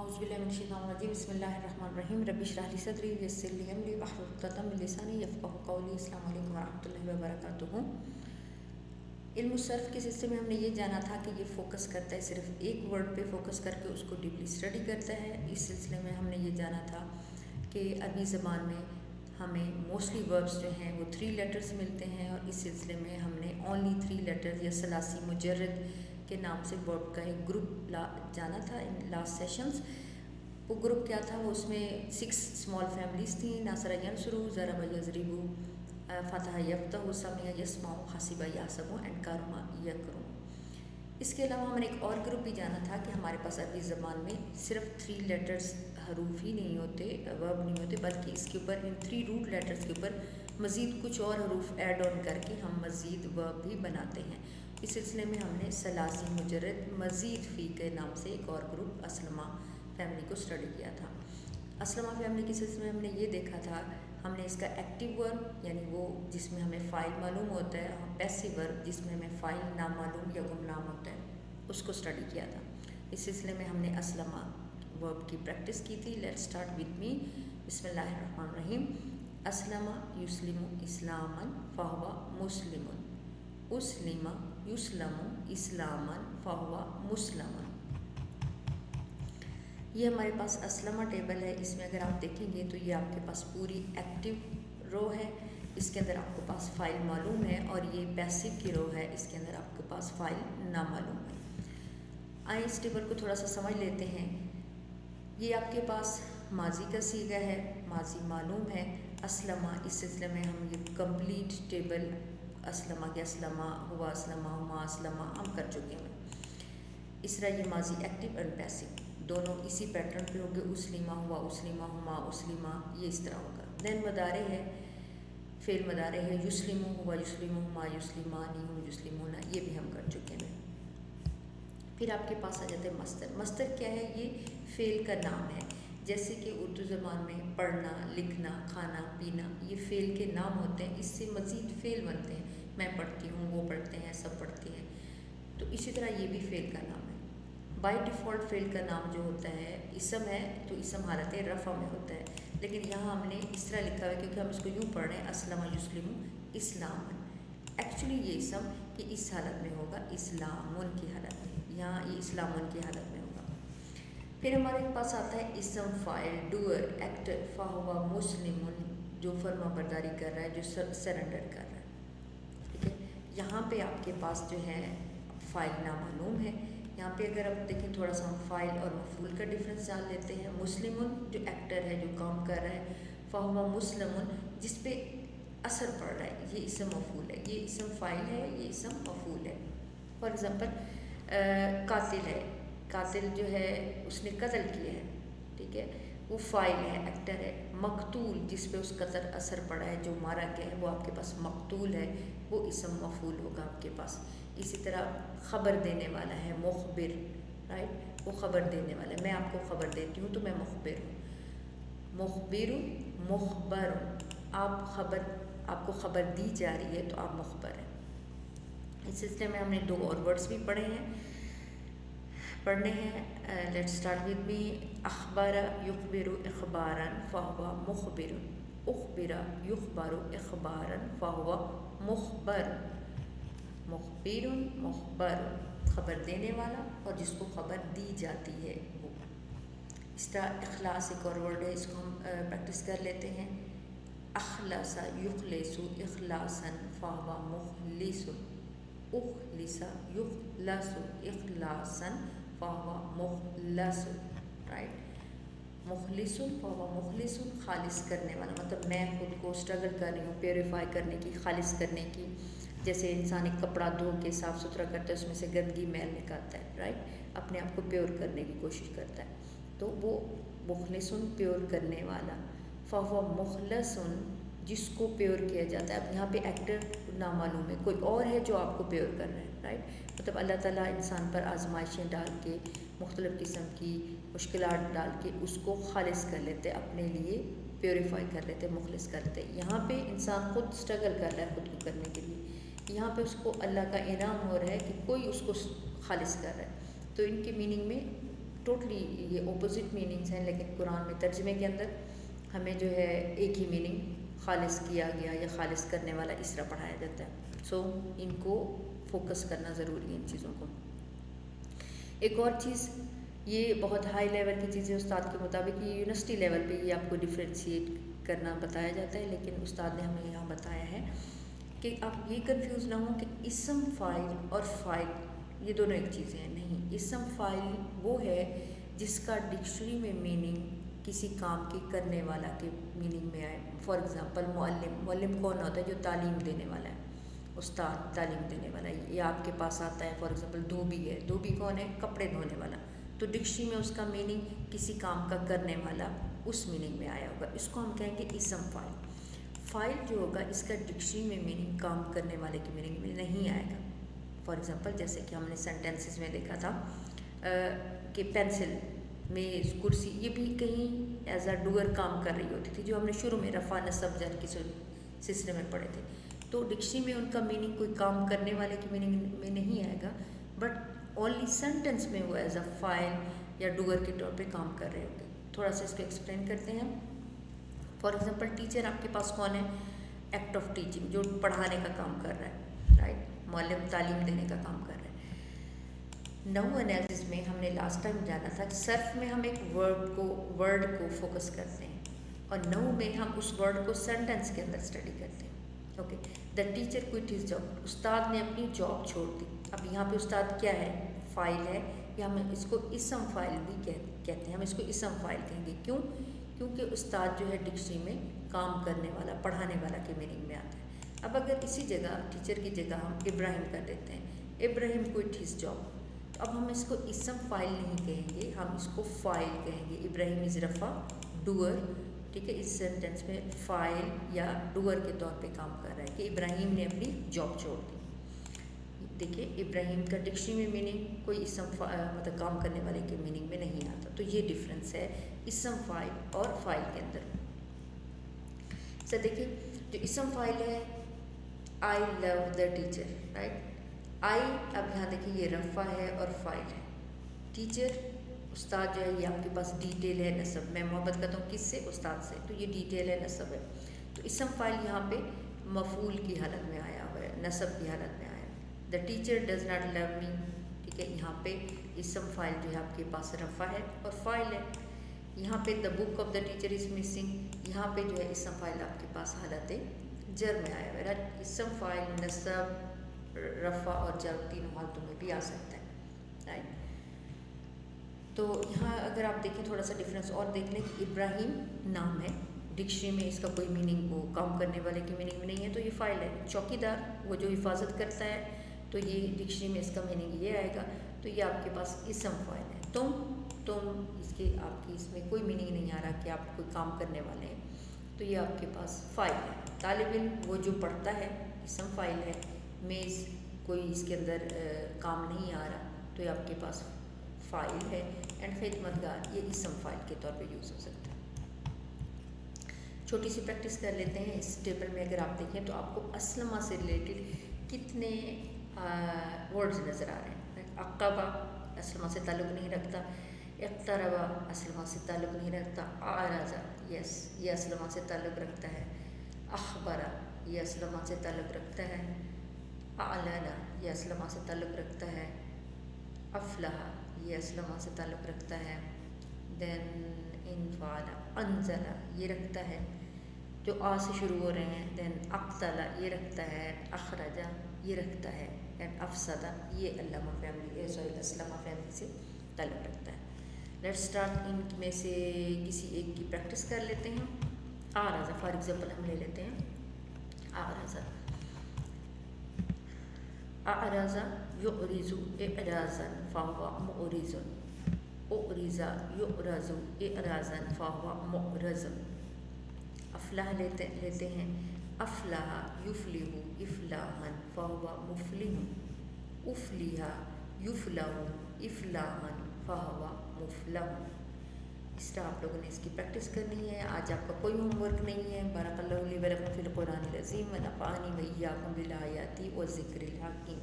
أعوذ بالله من الشيطان الرجيم بسم الله الرحمن الرحیم رب اشرح لي صدری ویسر لي امری واحلل عقدۃ من لسانی یفقهوا قولی. السلام علیکم ورحمۃ اللہ وبرکاتہ. علم الصرف کے سلسلے میں ہم نے یہ جانا تھا کہ یہ فوکس کرتا ہے صرف ایک ورڈ پہ فوکس کر کے اس کو ڈیپلی اسٹڈی کرتا ہے. اس سلسلے میں ہم نے یہ جانا تھا کہ عربی زبان میں ہمیں موسٹلی وربس جو ہیں وہ 3 لیٹرز ملتے ہیں، اور اس سلسلے میں ہم نے اونلی 3 لیٹرز یا ثلاثی مجرد کے نام سے ورب کا ایک گروپ جانا تھا ان لاسٹ سیشنز. وہ گروپ کیا تھا؟ وہ اس میں 6 اسمال فیملیز تھیں: ناصر ینصر، ضرب یضرب، فتح یفتح، سمع یسمع، حسب یحسب اینڈ کرم یکرم. اس کے علاوہ ہم نے ایک اور گروپ بھی جانا تھا کہ ہمارے پاس عربی زبان میں صرف 3 لیٹرز حروف ہی نہیں ہوتے، ورب نہیں ہوتے، بلکہ اس کے اوپر ان 3 روٹ لیٹرز کے اوپر مزید کچھ اور حروف ایڈ آن کر کے ہم مزید ورب بھی بناتے ہیں. اس سلسلے میں ہم نے ثلاثی مجرد مزید فی کے نام سے ایک اور گروپ اسلمہ فیملی کو اسٹڈی کیا تھا. اسلمہ فیملی کے سلسلے میں ہم نے یہ دیکھا تھا، ہم نے اس کا ایکٹیو ورب یعنی وہ جس میں ہمیں فائل معلوم ہوتا ہے، پیسیو ورب جس میں ہمیں فائل نامعلوم یا گمنام ہوتا ہے، اس کو اسٹڈی کیا تھا. اس سلسلے میں ہم نے اسلمہ ورب کی پریکٹس کی تھی. Let start with me. بسم اللہ الرحمن الرحیم. اسلمہ یسلم اسلاما فہو مسلم. اسلم یسلم اسلاما فہو مسلم. یہ ہمارے پاس اسلمہ ٹیبل ہے. اس میں اگر آپ دیکھیں گے تو یہ آپ کے پاس پوری ایکٹیو رو ہے. اس کے اندر آپ کے پاس فائل معلوم ہے، اور یہ پیسیو کی رو ہے، اس کے اندر آپ کے پاس فائل نامعلوم ہے. آئیں اس ٹیبل کو تھوڑا سا سمجھ لیتے ہیں. یہ آپ کے پاس ماضی کا صیغہ ہے، ماضی معلوم ہے. اسلمہ، اس سلسلے میں ہم یہ کمپلیٹ ٹیبل اسلمہ کے اسلمہ ہوا، اسلمہ ہما، اسلمہ ہم کر چکے ہیں. اس طرح یہ ماضی ایکٹیو اینڈ پیسیو دونوں اسی پیٹرن پہ ہوگے. اسلمہ ہوا، اسلمہ ہما، اسلمہ، یہ اس طرح ہوگا. دین مضارع ہے، فعل مضارع ہے. یسلم ہوا، یسلم ہما، یسلمانی ہم، یسلمون، یہ بھی ہم کر چکے ہیں. پھر آپ کے پاس آ جاتے ہیں مصدر. مصدر کیا ہے؟ یہ فعل کا نام ہے. جیسے کہ اردو زبان میں پڑھنا، لکھنا، کھانا، پینا، یہ فعل کے نام ہوتے ہیں. اس سے مزید فعل بنتے ہیں. میں پڑھتی ہوں، وہ پڑھتے ہیں، سب پڑھتے ہیں. تو اسی طرح یہ بھی فعل کا نام ہے. بائی ڈیفالٹ فعل کا نام جو ہوتا ہے اسم ہے، تو اسم حالت رفع میں ہوتا ہے. لیکن یہاں ہم نے اس طرح لکھا ہے کیونکہ ہم اس کو یوں پڑھ رہے ہیں، اسلم یسلم اسلاما. ایکچولی یہ اسم کہ اس حالت میں ہوگا، اسلامن کی حالت میں. یہاں یہ اسلامن کی حالت میں ہوگا. پھر ہمارے پاس آتا ہے اسم فاعل، ڈوئر، ایکٹر. فہو مسلم، جو فرما برداری کر رہا ہے، جو سرنڈر کر رہا ہے. ٹھیک ہے. یہاں پہ آپ کے پاس جو ہے فاعل نامعلوم ہے. یہاں پہ اگر آپ دیکھیں تھوڑا سا ہم فاعل اور مفعول کا ڈفرینس جان لیتے ہیں. مسلم جو ایکٹر ہے، جو کام کر رہا ہے. فہو مسلم جس پہ اثر پڑ رہا ہے، یہ اسم مفعول ہے. یہ اسم فاعل ہے، یہ اسم مفعول ہے. فار ایگزامپل قاتل ہے. قاتل جو ہے اس نے قتل کیا ہے، ٹھیک ہے، وہ فاعل ہے، ایکٹر ہے. مقتول جس پہ اس قدر اثر پڑا ہے، جو مارا گیا ہے، وہ آپ کے پاس مقتول ہے، وہ اسم مفعول ہوگا آپ کے پاس. اسی طرح خبر دینے والا ہے، مخبر، رائٹ، وہ خبر دینے والا ہے. میں آپ کو خبر دیتی ہوں تو میں مخبر ہوں. مخبر، مخبر، آپ کو خبر دی جا رہی ہے تو آپ مخبر ہیں. اس سلسلے میں ہم نے 2 اور ورڈز بھی پڑھنے ہیں. Let start with me. اخبر یخبر اخبارا فہو مخبر. اخبر یخبر اخبارا فہو مخبر. مخبر، مخبر، خبر دینے والا اور جس کو خبر دی جاتی ہے وہ. اس طرح اخلاص ایک اور ورڈ ہے، اس کو ہم پریکٹس کر لیتے ہیں. اخلص یخلص اخلاصا فہو مخلص. اخلص یخلص اخلاصا فہو مخلص، رائٹ. مخلص فہو مخلص، خالص کرنے والا. مطلب میں خود کو اسٹرگل کر رہی ہوں پیوریفائی کرنے کی، خالص کرنے کی. جیسے انسان ایک کپڑا دھو کے صاف ستھرا کرتا ہے، اس میں سے گندگی میل نکالتا ہے، رائٹ، اپنے آپ کو پیور کرنے کی کوشش کرتا ہے. تو وہ مخلص، پیور کرنے والا. فہو مخلص، جس کو پیور کیا جاتا ہے. اب یہاں پہ ایکٹر نامعلوم ہے، کوئی اور ہے جو آپ کو پیور کر رہا ہے، رائٹ. مطلب اللہ تعالیٰ انسان پر آزمائشیں ڈال کے، مختلف قسم کی مشکلات ڈال کے اس کو خالص کر لیتے، اپنے لیے پیوریفائی کر لیتے، مخلص کر لیتے. یہاں پہ انسان خود اسٹرگل کر رہا ہے خود کو کرنے کے لیے. یہاں پہ اس کو اللہ کا انعام ہو رہا ہے کہ کوئی اس کو خالص کر رہا ہے. تو ان کی میننگ میں ٹوٹلی یہ اپوزٹ میننگس ہیں، لیکن قرآن میں ترجمے کے اندر ہمیں جو ہے ایک ہی میننگ خالص کیا گیا یا خالص کرنے والا اس طرح پڑھایا جاتا ہے. سو ان کو فوکس کرنا ضروری ہے ان چیزوں کو. ایک اور چیز، یہ بہت ہائی لیول کی چیزیں استاد کے مطابق، یہ یونیورسٹی لیول پہ یہ آپ کو ڈفرینشیٹ کرنا بتایا جاتا ہے، لیکن استاد نے ہمیں یہاں بتایا ہے کہ آپ یہ کنفیوز نہ ہوں کہ اسم فاعل اور فاعل یہ دونوں ایک چیزیں ہیں. نہیں، اسم فاعل وہ ہے جس کا ڈکشنری میں میننگ کسی کام کے کرنے والا کے میننگ میں آئے. فار ایگزامپل معلم کون ہوتا ہے؟ جو تعلیم دینے والا ہے. استاد تعلیم دینے والا ہے. یہ آپ کے پاس آتا ہے فار ایگزامپل دھوبی ہے. دھوبی کون ہے؟ کپڑے دھونے والا. تو ڈکشنری میں اس کا میننگ کسی کام کا کرنے والا اس میننگ میں آیا ہوگا. اس کو ہم کہیں گے اسم فاعل. فاعل جو ہوگا اس کا ڈکشنری میں میننگ کام کرنے والے کی میننگ میں نہیں آئے گا. فار ایگزامپل جیسے کہ ہم نے سینٹینسز میں دیکھا تھا کہ پینسل، میز، کرسی، یہ بھی کہیں ایز اے ڈوئر کام کر رہی ہوتی تھی، جو ہم نے شروع میں رفع نصب جر کی سلسلے میں پڑھے تھے. تو ڈکشنری میں ان کا میننگ کوئی کام کرنے والے کی میننگ میں نہیں آئے گا، بٹ اونلی سینٹینس میں وہ ایز اے فاعل یا ڈوئر کے طور پہ کام کر رہے ہوتے. تھوڑا سا اس کو ایکسپلین کرتے ہیں. فار ایگزامپل ٹیچر آپ کے پاس کون ہے؟ ایکٹ آف ٹیچنگ، جو پڑھانے کا کام کر رہا ہے، رائٹ. معلم تعلیم دینے کا کام کر رہا ہے. نحو انالیسس میں ہم نے لاسٹ ٹائم جانا تھا کہ صرف میں ہم ایک ورڈ کو فوکس کرتے ہیں، اور نحو میں ہم اس ورڈ کو سینٹینس کے اندر اسٹڈی کرتے ہیں. Okay. The teacher quit his job, استاد نے اپنی جاب چھوڑ دی. اب یہاں پہ استاد کیا ہے؟ فاعل ہے، یا ہم اس کو اسم فاعل بھی کہتے ہیں. ہم اس کو اسم فاعل کہیں گے. کیوں؟ کیونکہ استاد جو ہے ڈکشنری میں کام کرنے والا، پڑھانے والا کے میننگ میں آتا ہے. اب اگر اسی جگہ ٹیچر کی جگہ ہم ابراہیم کر دیتے ہیں، ابراہیم کوئٹ ہز جاب، تو اب ہم اس کو اسم فاعل نہیں کہیں گے، ہم اس کو فاعل کہیں گے. ابراہیم از رفع ڈوئر. ٹھیک ہے. اس سینٹینس میں فاعل یا ڈوئر کے طور پہ کام کر رہا ہے کہ ابراہیم نے اپنی جاب چھوڑ دی. دیکھیے ابراہیم کا ڈکشنری میں میننگ کوئی اسم مطلب کام کرنے والے کے میننگ میں نہیں آتا. تو یہ ڈفرینس ہے اسم فاعل اور فاعل کے اندر. سر دیکھیے جو اسم فاعل ہے، آئی لو دا ٹیچر، رائٹ. آئی، اب یہاں دیکھیے یہ رفع ہے اور فاعل ہے. ٹیچر، استاد جو ہے یہ آپ کے پاس ڈیٹیل ہے نسب. میں محبت کرتا ہوں کس سے؟ استاد سے. تو یہ ڈیٹیل ہے، نسب ہے. تو اسم فاعل یہاں پہ مفعول کی حالت میں آیا ہوا ہے، نسب کی حالت میں آیا ہے. The teacher does not love me. ٹھیک ہے. یہاں پہ اسم فاعل جو ہے آپ کے پاس رفع ہے اور فاعل ہے. یہاں پہ the book of the teacher is missing, یہاں پہ جو ہے اسم فاعل آپ کے پاس حالت جر میں آیا ہوا ہے. اسم فاعل نسب، رفع اور جر تینوں حالتوں میں بھی آ سکتا ہے، رائٹ. تو یہاں اگر آپ دیکھیں تھوڑا سا ڈفرینس اور دیکھ لیں کہ ابراہیم نام ہے، ڈکشنری میں اس کا کوئی میننگ وہ کام کرنے والے کی میننگ میں نہیں ہے، تو یہ فاعل ہے. چوکیدار، وہ جو حفاظت کرتا ہے، تو یہ ڈکشنری میں اس کا میننگ یہ آئے گا. تو یہ آپ کے پاس اسم فاعل ہے. تم اس کے آپ کی اس میں کوئی میننگ نہیں آ رہا کہ آپ کوئی کام کرنے والے ہیں، تو یہ آپ کے پاس فاعل ہے. طالب علم، وہ جو پڑھتا ہے، اسم فاعل ہے. میز، کوئی اس کے اندر کام نہیں آ رہا، تو یہ آپ کے پاس فاعل ہے. اینڈ خدمت گار، یہ اسم فاعل کے طور پہ یوز ہو سکتا ہے. چھوٹی سی پریکٹس کر لیتے ہیں. اس ٹیبل میں اگر آپ دیکھیں تو آپ کو اسلمہ سے ریلیٹڈ کتنے ورڈز نظر آ رہے ہیں. عقبہ اسلمہ سے تعلق نہیں رکھتا. اقتربہ اسلمہ سے تعلق نہیں رکھتا. اعرض، یس، یہ اسلمہ سے تعلق رکھتا ہے. اخبرہ، یہ اسلمہ سے تعلق رکھتا ہے. اعلن، یہ اسلمہ سے تعلق رکھتا ہے. افلح، یہ اسلمہ سے تعلق رکھتا ہے. دین انفعل، انزل، یہ رکھتا ہے جو آ سے شروع ہو رہے ہیں. دین اقتل، یہ رکھتا ہے. اخرج، یہ رکھتا ہے. اینڈ افسد، یہ اسلمہ فیملی سے تعلق رکھتا ہے. Let start. ان میں سے کسی ایک کی پریکٹس کر لیتے ہیں. اعرض، فار ایگزامپل ہم لے لیتے ہیں اعرض. اعرض یعرض اعراضا فهو معرض. اعرض یعرض اعراضا فهو معرض. افلح لیتے ہیں. افلح یفلح افلاحا فهو مفلح. افلح یفلح افلاحا فهو مفلح. اس طرح آپ لوگوں نے اس کی پریکٹس کرنی ہے. آج آپ کا کوئی ہوم ورک نہیں ہے. بارک اللہ لی و لکم فی القرآن العظیم و نفعنی و ایاکم بالآیات و ذکر الحکیم.